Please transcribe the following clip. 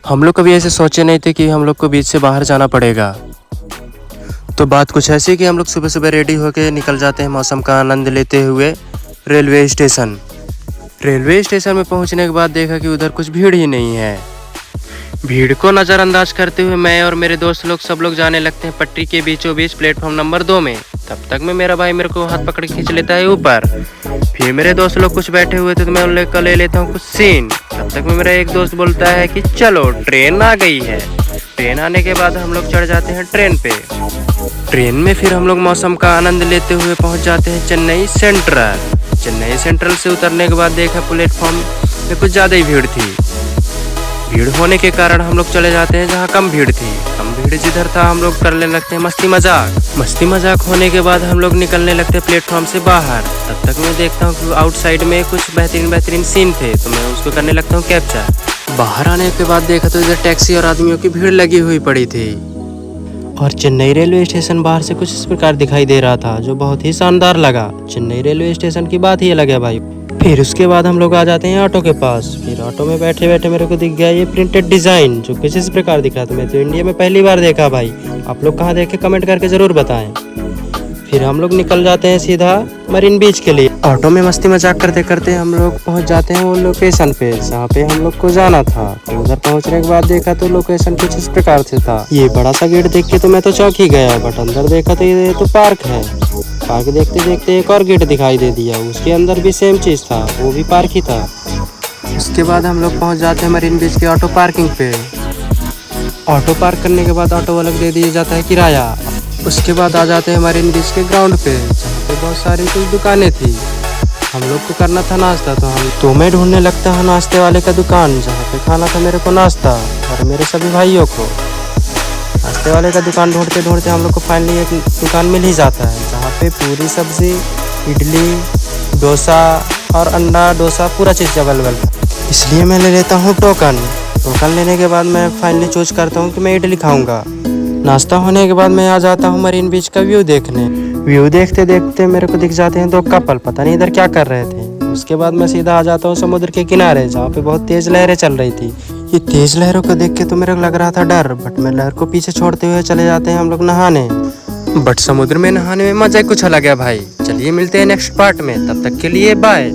हम लोग कभी ऐसे सोचे नहीं थे कि हम लोग को बीच से बाहर जाना पड़ेगा। तो बात कुछ ऐसी कि हम लोग सुबह सुबह रेडी होके निकल जाते हैं मौसम का आनंद लेते हुए रेलवे स्टेशन। रेलवे स्टेशन में पहुंचने के बाद देखा कि उधर कुछ भीड़ ही नहीं है। भीड़ को नज़रअंदाज करते हुए मैं और मेरे दोस्त लोग सब लोग जाने लगते हैं पटरी के बीचों बीच प्लेटफॉर्म नंबर 2 में। तब तक में मेरा भाई मेरे को हाथ पकड़ के खींच लेता है ऊपर। फिर मेरे दोस्त लोग कुछ बैठे हुए थे तो मैं उन लोग का ले लेता हूँ कुछ सीन। तब तक में मेरा एक दोस्त बोलता है कि चलो ट्रेन आ गई है। ट्रेन आने के बाद हम लोग चढ़ जाते हैं ट्रेन पे। ट्रेन में फिर हम लोग मौसम का आनंद लेते हुए पहुंच जाते हैं चेन्नई सेंट्रल। चेन्नई सेंट्रल से उतरने के बाद देखा प्लेटफॉर्म में कुछ ज़्यादा ही भीड़ थी। भीड़ होने के कारण हम लोग चले जाते हैं जहाँ कम भीड़ थी। कम भीड़ जिधर था हम लोग करने लगते हैं मस्ती मजाक होने के बाद हम लोग निकलने लगते हैं प्लेटफॉर्म से बाहर। तब तक मैं देखता हूँ कि आउटसाइड में कुछ बेहतरीन सीन थे तो मैं उसको करने लगता हूँ कैप्चर। बाहर आने के बाद देखा तो इधर टैक्सी और आदमियों की भीड़ लगी हुई पड़ी थी और चेन्नई रेलवे स्टेशन बाहर से कुछ इस प्रकार दिखाई दे रहा था जो बहुत ही शानदार लगा। चेन्नई रेलवे स्टेशन की बात ही अलग है भाई। फिर उसके बाद हम लोग आ जाते हैं ऑटो के पास। फिर ऑटो में बैठे बैठे मेरे को दिख गया ये प्रिंटेड डिज़ाइन जो कुछ इस प्रकार दिख रहा था। मैं तो इंडिया में पहली बार देखा भाई। आप लोग कहाँ देखे कमेंट करके ज़रूर बताएं। फिर हम लोग निकल जाते हैं सीधा मरीन बीच के लिए। ऑटो में मस्ती मजाक करते करते हम लोग पहुंच जाते हैं वो लोकेशन पे जहाँ पे हम लोग को जाना था। तो उधर पहुंचने के बाद देखा तो लोकेशन कुछ इस प्रकार से था। ये बड़ा सा गेट देख के तो मैं तो चौंक ही गया, बट अंदर देखा तो ये तो पार्क है। पार्क देखते देखते एक और गेट दिखाई दे दिया, उसके अंदर भी सेम चीज़ था, वो भी पार्क ही था। उसके बाद हम लोग पहुँच जाते हैं मरीन बीच के ऑटो पार्किंग पे। ऑटो पार्क करने के बाद ऑटो अलग दे दिया जाता है किराया। उसके बाद आ जाते हैं मरीन बीच के ग्राउंड पे जहाँ पे बहुत सारी कुछ दुकानें थी। हम लोग को करना था नाश्ता तो मैं ढूंढने लगता हूँ नाश्ते वाले का दुकान जहाँ पे खाना था मेरे को नाश्ता और मेरे सभी भाइयों को। नाश्ते वाले का दुकान ढूंढते ढूंढते हम लोग को फाइनली एक दुकान मिल ही जाता है जहाँ पे पूरी सब्जी, इडली, डोसा और अंडा डोसा पूरा चीज़ अवेलेबल है। इसलिए मैं ले लेता हूँ टोकन लेने के बाद मैं फाइनली चूज करता हूँ कि मैं इडली खाऊंगा। नाश्ता होने के बाद मैं आ जाता हूँ मरीन बीच का व्यू देखने। व्यू देखते देखते मेरे को दिख जाते हैं दो कपल, पता नहीं इधर क्या कर रहे थे। उसके बाद मैं सीधा आ जाता हूँ समुद्र के किनारे जहाँ पे बहुत तेज लहरें चल रही थी। ये तेज लहरों को देख के तो मेरे को लग रहा था डर, बट मैं लहर को पीछे छोड़ते हुए चले जाते हैं हम लोग नहाने। बट समुद्र में नहाने में मजा कुछ अलग है भाई। चलिए मिलते हैं नेक्स्ट पार्ट में, तब तक के लिए बाय।